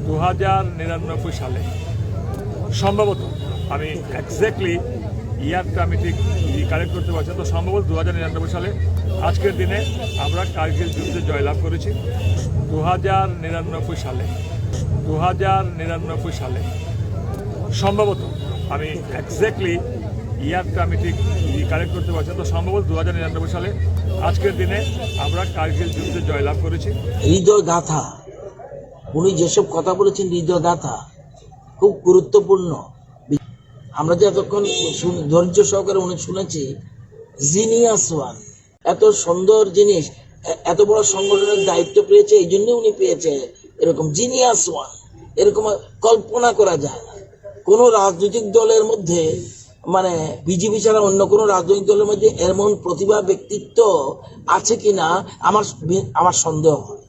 2099 সালে সম্ভবত, আমি এক্স্যাক্টলি ইয়ারটা আমি ঠিক কালেক্ট করতে পারছি না, তো সম্ভবত 2099 সালে আজকের দিনে আমরা কার্গিল যুদ্ধে জয়লাভ করেছি। 2099 সালে সম্ভবত, আমি এক্স্যাক্টলি ইয়ারটা আমি ঠিক কালেক্ট করতে পারছি না, তো সম্ভবত 2099 সালে আজকের দিনে আমরা কার্গিল যুদ্ধে জয়লাভ করেছি। হৃদয় গাথা, উনি যেসব কথা বলেছেন হৃদয় গাথা খুব গুরুত্বপূর্ণ। আমরা যে এতক্ষণ ধৈর্য সহকারে উনি শুনেছি, জিনিয়াস ওয়ান, এত সুন্দর জিনিস, এত বড় সংগঠনের দায়িত্ব পেয়েছে, এই জন্য উনি পেয়েছে এরকম জিনিয়াস ওয়ান। এরকম কল্পনা করা যায় না কোন রাজনৈতিক দলের মধ্যে, মানে বিজেপি ছাড়া অন্য কোনো রাজনৈতিক দলের মধ্যে এমন প্রতিভা ব্যক্তিত্ব আছে কিনা আমার সন্দেহ হয়।